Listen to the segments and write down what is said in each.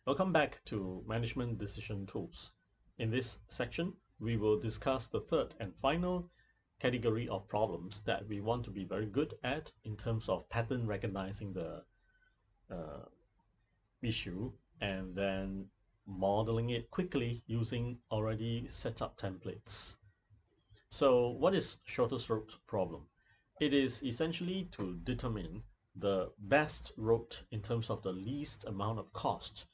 Welcome back to Management Decision Tools. In this section, we will discuss the third and final category of problems that we want to be very good at in terms of pattern recognizing the issue and then modeling it quickly using already set up templates. So what is shortest route problem? It is essentially to determine the best route in terms of the least amount of cost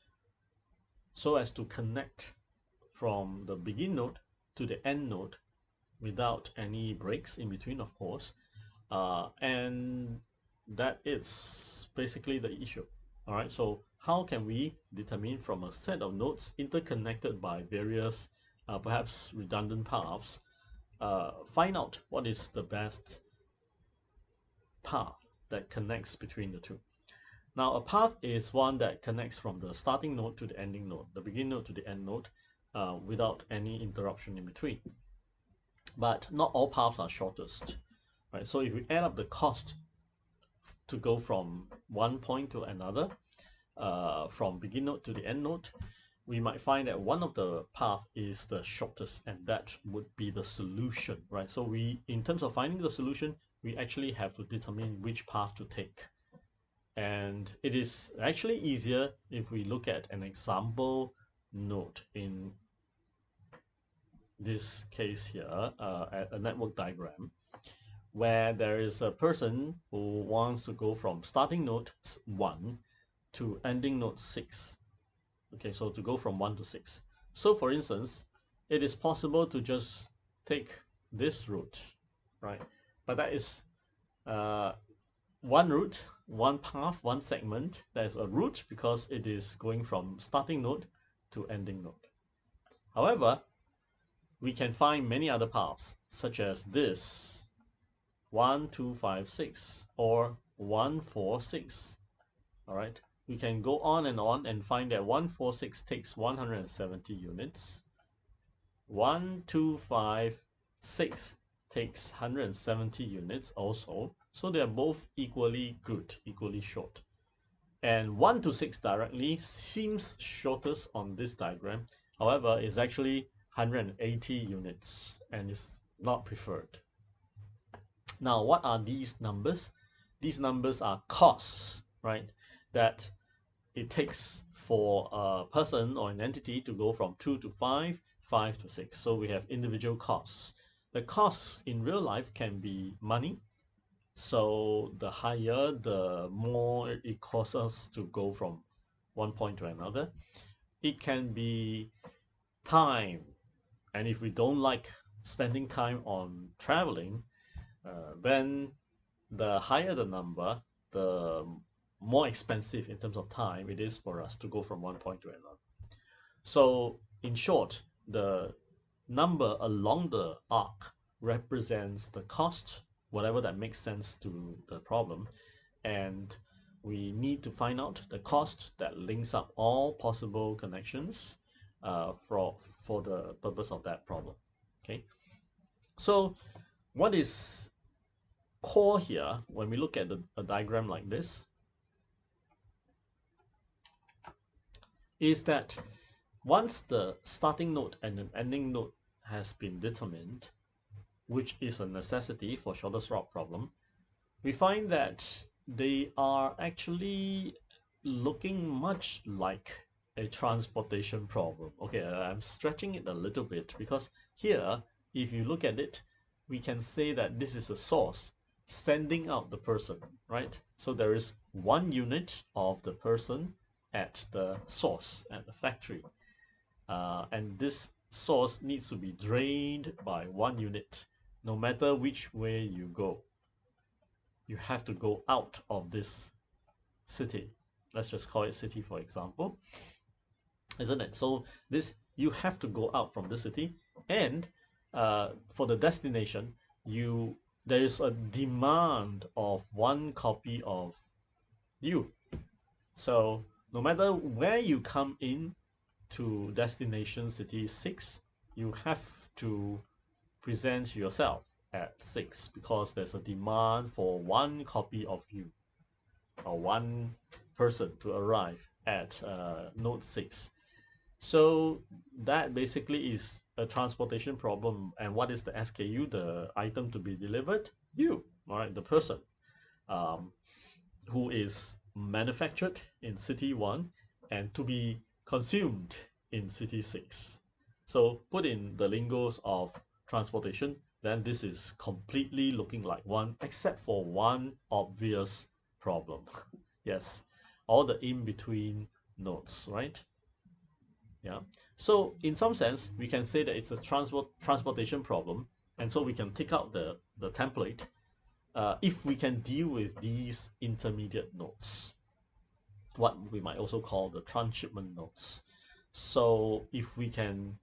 so as to connect from the begin node to the end node without any breaks in between, of course. And that is basically the issue. All right, so how can we determine from a set of nodes interconnected by various perhaps redundant paths, find out what is the best path that connects between the two? Now, a path is one that connects from the starting node to the ending node, the begin node to the end node, without any interruption in between. But not all paths are shortest, right? So if we add up the cost to go from one point to another, from begin node to the end node, we might find that one of the path is the shortest, and that would be the solution, right? So we, in terms of finding the solution, we actually have to determine which path to take. And it is actually easier if we look at an example node in this case here, a network diagram, where there is a person who wants to go from starting node 1 to ending node 6. Okay, so to go from 1 to 6. So for instance, it is possible to just take this route, right? But that is one route, one path, one segment. That is a route because it is going from starting node to ending node. However, we can find many other paths, such as this 1, 2, 5, 6 or 1, 4, 6. All right, we can go on and find that 1, 4, 6 takes 170 units. 1, 2, 5, 6 takes 170 units also. So they are both equally good, equally short. And 1 to 6 directly seems shortest on this diagram. However, it's actually 180 units and is not preferred. Now, what are these numbers? These numbers are costs, right? That it takes for a person or an entity to go from 2 to 5, 5 to 6. So we have individual costs. The costs in real life can be money. So the higher, the more it costs us to go from one point to another. It can be time. And if we don't like spending time on traveling, then the higher the number, the more expensive in terms of time it is for us to go from one point to another. So in short, the number along the arc represents the cost, whatever that makes sense to the problem, and we need to find out the cost that links up all possible connections for the purpose of that problem. Okay, so what is core here when we look at a diagram like this is that once the starting node and an ending node has been determined, which is a necessity for shortest route problem, we find that they are actually looking much like a transportation problem. Okay, I'm stretching it a little bit because here, if you look at it, we can say that this is a source sending out the person, right? So there is one unit of the person at the source, at the factory. And this source needs to be drained by one unit, no matter which way you go. You have to go out of this city. Let's just call it city, for example, isn't it? So this, you have to go out from the city, and for the destination, there is a demand of one copy of you. So no matter where you come in to destination city 6, you have to present yourself at 6 because there's a demand for one copy of you, or one person to arrive at node 6. So that basically is a transportation problem. And what is the SKU, the item to be delivered? You, all right, the person um, who is manufactured in city 1 and to be consumed in city 6. So put in the lingos of transportation, then this is completely looking like one, except for one obvious problem. Yes, all the in-between nodes, right? Yeah. So in some sense, we can say that it's a transportation problem, and so we can take out the template if we can deal with these intermediate nodes, what we might also call the transshipment nodes. So if we can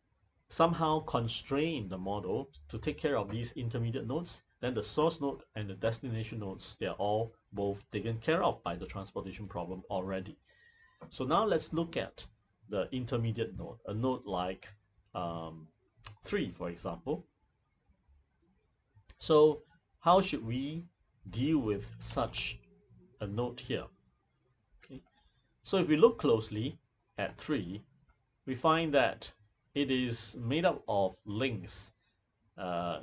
somehow constrain the model to take care of these intermediate nodes, then the source node and the destination nodes, they are all both taken care of by the transportation problem already. So now let's look at the intermediate node, a node like 3, for example. So how should we deal with such a node here? Okay. So if we look closely at 3, we find that it is made up of links uh,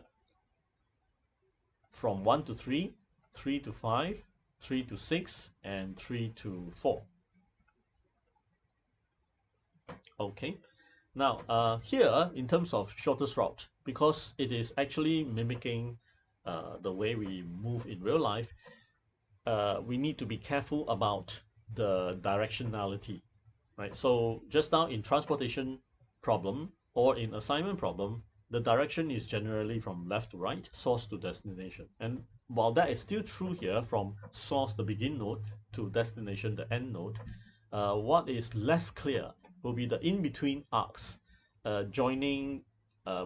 from 1 to 3, 3 to 5, 3 to 6, and 3 to 4. Okay. Now, here, in terms of shortest route, because it is actually mimicking the way we move in real life, we need to be careful about the directionality, right? So just now in transportation problem or in assignment problem, the direction is generally from left to right, source to destination. And while that is still true here from source, the begin node, to destination, the end node, what is less clear will be the in-between arcs joining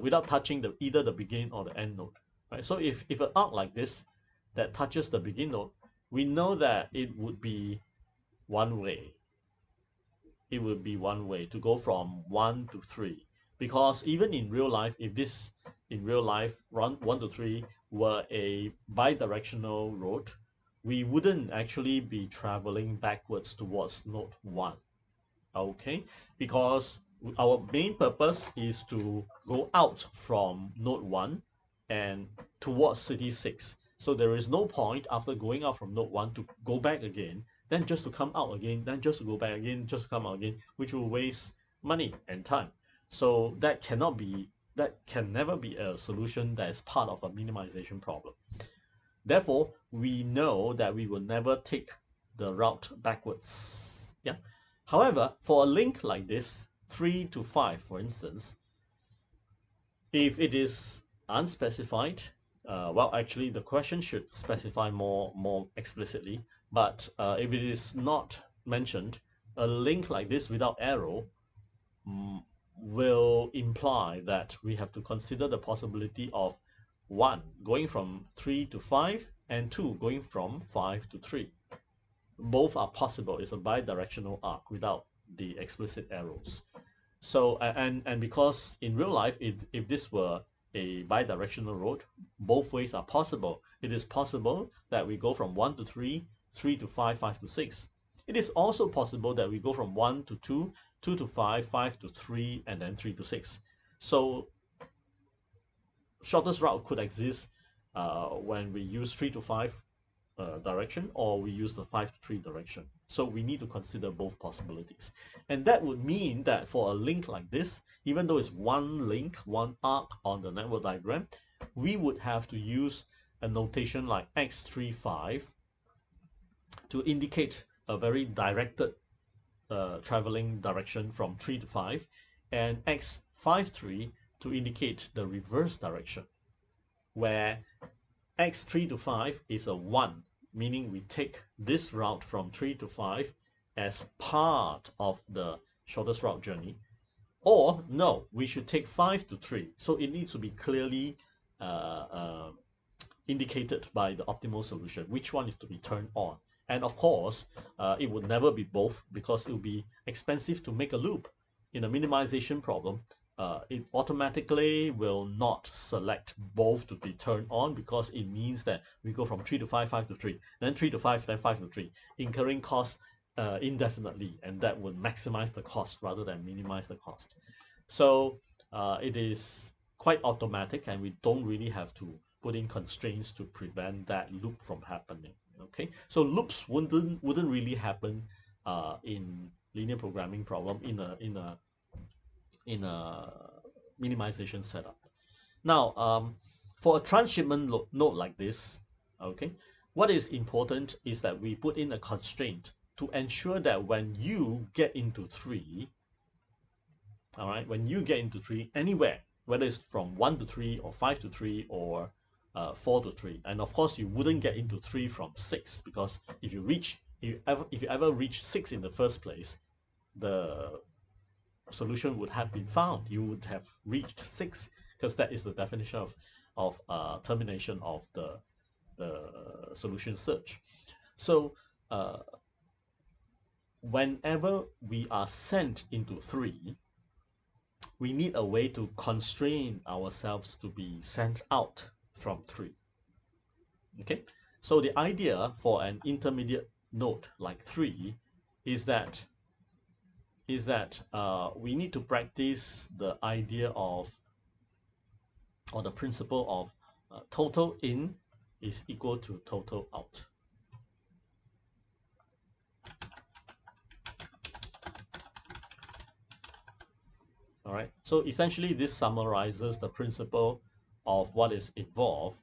without touching either the begin or the end node, right? So if an arc like this that touches the begin node, we know that it would be one way. It would be one way to go from 1 to 3. Because even in real life, if this in real life run 1 to 3 were a bidirectional road, we wouldn't actually be traveling backwards towards node 1. Okay, because our main purpose is to go out from node 1 and towards city 6. So there is no point after going out from node 1 to go back again, then just to come out again, then just to go back again, just to come out again, which will waste money and time. So that can never be a solution that is part of a minimization problem. Therefore, we know that we will never take the route backwards. Yeah. However, for a link like this, 3 to 5, for instance, if it is unspecified, well, actually, the question should specify more explicitly. But if it is not mentioned, a link like this without arrow will imply that we have to consider the possibility of 1 going from 3 to 5 and 2 going from 5 to 3. Both are possible. It's a bidirectional arc without the explicit arrows. So and because in real life, if this were a bidirectional road, both ways are possible. It is possible that we go from 1 to 3, 3 to 5, 5 to 6. It is also possible that we go from 1 to 2, 2 to 5, 5 to 3, and then 3 to 6. So shortest route could exist when we use 3 to 5 direction, or we use the 5 to 3 direction. So we need to consider both possibilities. And that would mean that for a link like this, even though it's one link, one arc on the network diagram, we would have to use a notation like x35 to indicate a very directed traveling direction from 3 to 5, and x53 to indicate the reverse direction, where x3 to 5 is a 1, meaning we take this route from 3 to 5 as part of the shortest route journey. Or no, we should take 5 to 3. So it needs to be clearly indicated by the optimal solution, which one is to be turned on. And of course, it would never be both, because it would be expensive to make a loop. In a minimization problem, it automatically will not select both to be turned on, because it means that we go from 3 to 5, 5 to 3, then 3 to 5, then 5 to 3, incurring costs indefinitely, and that would maximize the cost rather than minimize the cost. So it is quite automatic, and we don't really have to put in constraints to prevent that loop from happening. Okay, so loops wouldn't really happen in linear programming problem in a minimization setup. Now, for a transshipment node like this, okay, what is important is that we put in a constraint to ensure that when you get into 3, all right, when you get into 3 anywhere, whether it's from 1 to 3 or 5 to 3 or 4 to 3, and of course you wouldn't get into 3 from 6, because if you ever reach 6 in the first place, the solution would have been found. You would have reached 6, because that is the definition of termination of the solution search. So whenever we are sent into 3, we need a way to constrain ourselves to be sent out from 3. Okay, so the idea for an intermediate node like 3 is that we need to practice the idea of, or the principle of, total in is equal to total out. All right, so essentially this summarizes the principle of what is involved